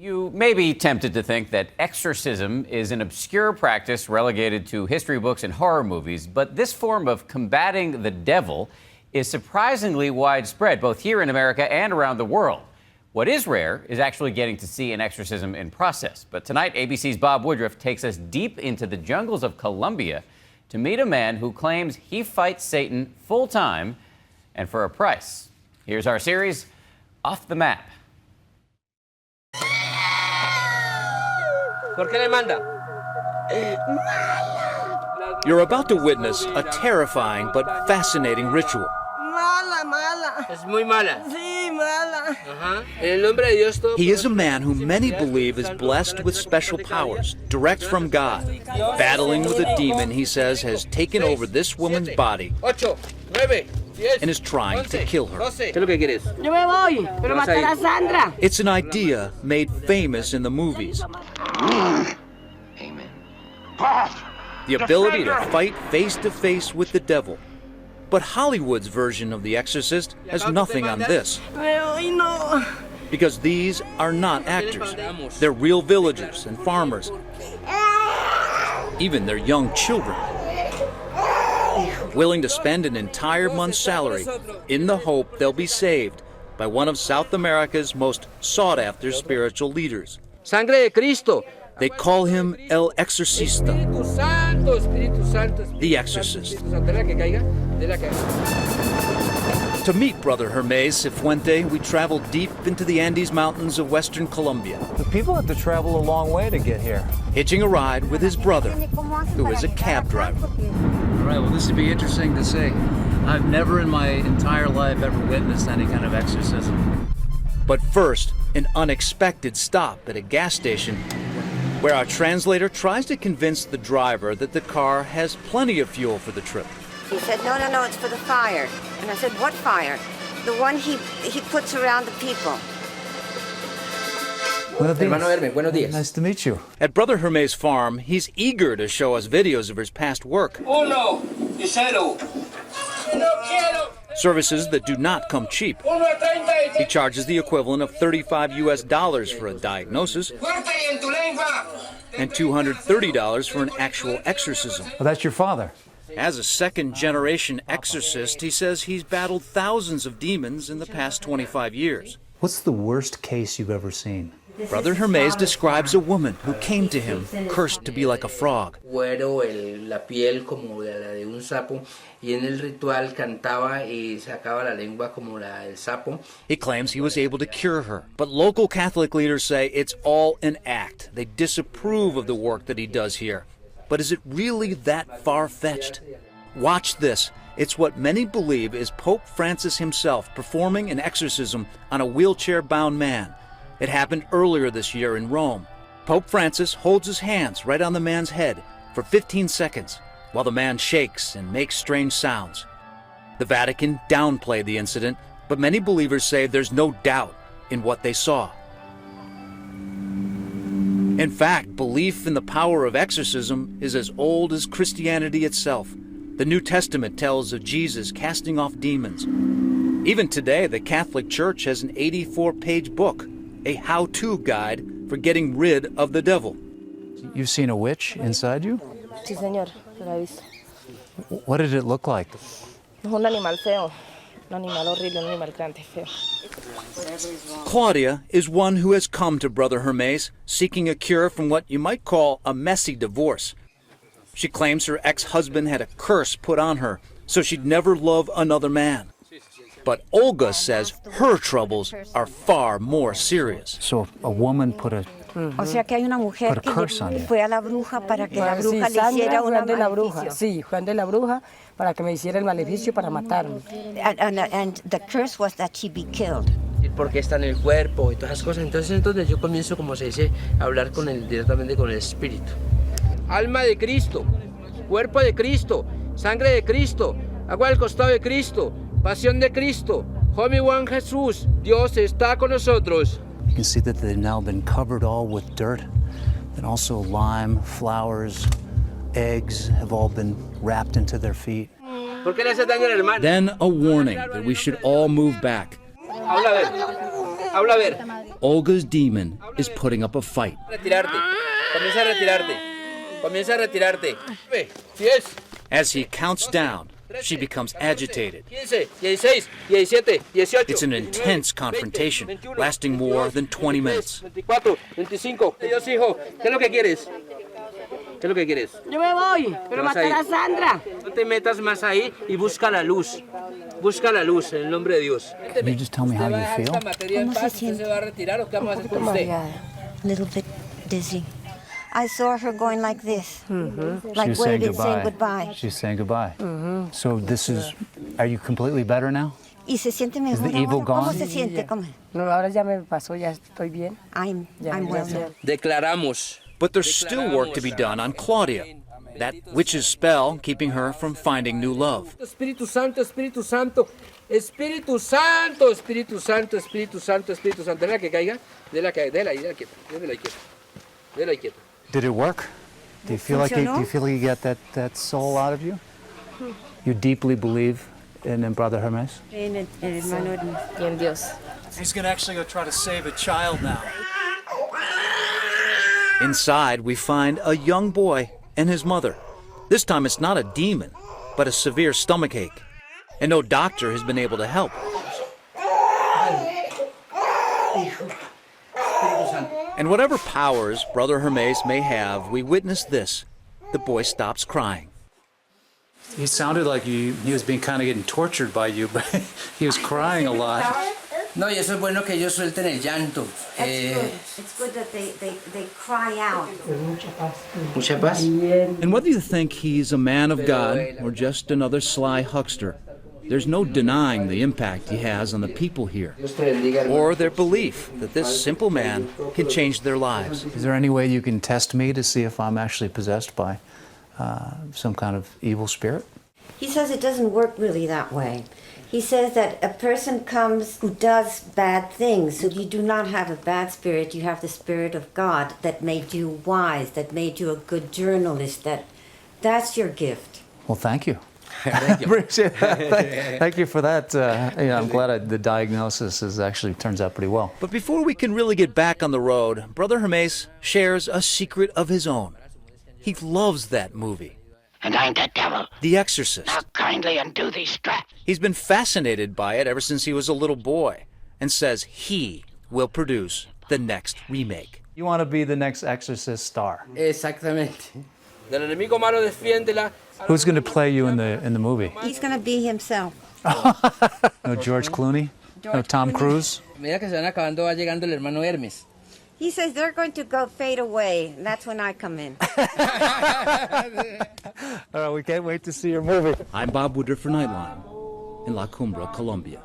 You may be tempted to think that exorcism is an obscure practice relegated to history books and horror movies, but this form of combating the devil is surprisingly widespread, both here in America and around the world. What is rare is actually getting to see an exorcism in process. But tonight, ABC's Bob Woodruff takes us deep into the jungles of Colombia to meet a man who claims he fights Satan full-time and for a price. Here's our series, Off the Map. You're about to witness a terrifying but fascinating ritual. Es muy mala. Sí, mala. En el nombre de Dios todo. He is a man who many believe is blessed with special powers, direct from God. Battling with a demon, he says, has taken over this woman's body 8, 9, 10. and is trying to kill her. ¿Qué es lo que quieres? Yo me voy, pero Vas a matar ir. a Sandra. It's an idea made famous in the movies. Amen. The ability to fight face to face with the devil. But Hollywood's version of The Exorcist has nothing on this, Ay, no. because these are not actors. They're real villagers and farmers. Even their young children, willing to spend an entire month's salary in the hope they'll be saved by one of South America's most sought-after spiritual leaders. Sangre de Cristo. They call him El Exorcista, Espíritu Santo, Espíritu Santo. The Exorcist. Espíritu Santo. De la que caiga, de la que caiga. To meet Brother Hermes Cifuente, we traveled deep into the Andes Mountains of western Colombia, The people have to travel a long way to get here. hitching a ride with his brother, who is a cab driver. All right, well, this would be interesting to see. I've never in my entire life ever witnessed any kind of exorcism. But first, an unexpected stop at a gas station where our translator tries to convince the driver that the car has plenty of fuel for the trip. He said, no, it's for the fire. And I said, what fire? The one he puts around the people. Buenos días. Hermano Hermes, buenos días. Nice to meet you. At Brother Hermes' farm, he's eager to show us videos of his past work, 1 y 0. No quiero. services that do not come cheap. 1 a 30. He charges the equivalent of $35 US for a diagnosis Fuerte y en tu lengua. and $230 for an actual exorcism. Oh, that's your father. As a second-generation exorcist, he says he's battled thousands of demons in the past 25 years. What's the worst case you've ever seen? Brother Hermes describes a woman who came to him cursed to be like a frog. Güero, la piel como la de un sapo, y en el ritual cantaba y sacaba la lengua como la del sapo. He claims he was able to cure her, but local Catholic leaders say it's all an act. They disapprove of the work that he does here. But is it really that far-fetched? Watch this. It's what many believe is Pope Francis himself performing an exorcism on a wheelchair-bound man. It happened earlier this year in Rome. Pope Francis holds his hands right on the man's head for 15 seconds while the man shakes and makes strange sounds. The Vatican downplayed the incident, but many believers say there's no doubt in what they saw. In fact, belief in the power of exorcism is as old as Christianity itself. The New Testament tells of Jesus casting off demons. Even today, the Catholic Church has an 84-page book, a how-to guide for getting rid of the devil. You've seen a witch inside you? Sí, señor, lo he visto. What did it look like? Es un animal feo, un animal horrible, un animal grande, feo. Claudia is one who has come to Brother Hermes seeking a cure from what you might call a messy divorce. She claims her ex-husband had a curse put on her, so she'd never love another man. But Olga says her troubles are far more serious. So a woman put a... O sea que hay una mujer Put a curse on you. fue a la bruja para que la Sí, bruja le Sandra hiciera fue una ante la bruja. maleficio. Sí, fue ante la bruja para que me hiciera el maleficio para matarme. And the curse was that she be killed. Porque está en el cuerpo y todas esas cosas. Entonces yo comienzo, como se dice, a hablar directamente con el espíritu. Alma de Cristo, cuerpo de Cristo, sangre de Cristo, agua del costado de Cristo, pasión de Cristo, Holy One Jesús, Dios está con nosotros. You can see that they've now been covered all with dirt, and also lime, flowers, eggs have all been wrapped into their feet. ¿Por qué le hace daño al hermano? Then a warning that we should all move back. Habla a ver. Olga's demon is putting up a fight. Retirarte. Comienza a retirarte. Comienza a retirarte. 10, As he counts down, she becomes agitated. 15, 16, 17, 18. It's an intense confrontation, lasting more than 20 minutes. 24, 25. Dios, hijo, ¿qué es lo que quieres? ¿Qué es lo que quieres? Yo me voy, pero vas a matar ir? a Sandra. No te metas más ahí y busca la luz. Busca la luz en el nombre de Dios. Can you just tell me how you feel? ¿Cómo se siente? ¿Se va a retirar o qué vamos a hacer con usted? Little bit dizzy. I saw her going like this, like She's saying waiting, goodbye. saying goodbye. She's saying goodbye. So this is, are you completely better now? ¿Y se siente mejor the evil ahora? ¿Cómo gone? se siente? ¿Cómo? No, ahora ya me pasó, ya estoy bien. I'm Ya, well gracias. now. Declaramos. But there's still work to be done on Claudia, that witch's spell keeping her from finding new love. Espíritu Santo, Espíritu Santo, Espíritu Santo, Espíritu Santo, Espíritu Santo, Espíritu Santo. Déjala que caiga, déjala quieta, déjala quieta, déjala quieta. Did it work? Do you feel like you get that soul out of you? You deeply believe in Brother Hermes? En el hermano Hermes. Y en Dios. He's gonna actually go try to save a child now. Inside, we find a young boy and his mother. This time it's not a demon, but a severe stomachache. And no doctor has been able to help. And whatever powers Brother Hermes may have, we witness this. The boy stops crying. He sounded like he was being kind of getting tortured by you, but he was crying a lot. No, y eso es bueno que ellos suelten el llanto. It's good that they cry out. Mucha paz. And whether you think he's a man of God or just another sly huckster, there's no denying the impact he has on the people here, Dios te bendiga, hermano. or their belief that this simple man can change their lives. Is there any way you can test me to see if I'm actually possessed by some kind of evil spirit? He says it doesn't work really that way. He says that a person comes who does bad things, so you do not have a bad spirit, you have the spirit of God that made you wise, that made you a good journalist, that's your gift. Well, thank you. Appreciate that. Thank you for that. I'm glad the diagnosis actually turns out pretty well. But before we can really get back on the road, Brother Hermes shares a secret of his own. He loves that movie, And I'm the devil. The Exorcist. Now kindly undo these straps. He's been fascinated by it ever since he was a little boy and says he will produce the next remake. You want to be the next Exorcist star. Exactamente. Del enemigo malo defiéndela. Who's going to play you in the movie? He's going to be himself. No George Clooney? No Tom Cruise? Mira que se van acabando, va llegando el hermano Hermes. He says they're going to go fade away. That's when I come in. All right, we can't wait to see your movie. I'm Bob Woodruff for Nightline in La Cumbra, Colombia.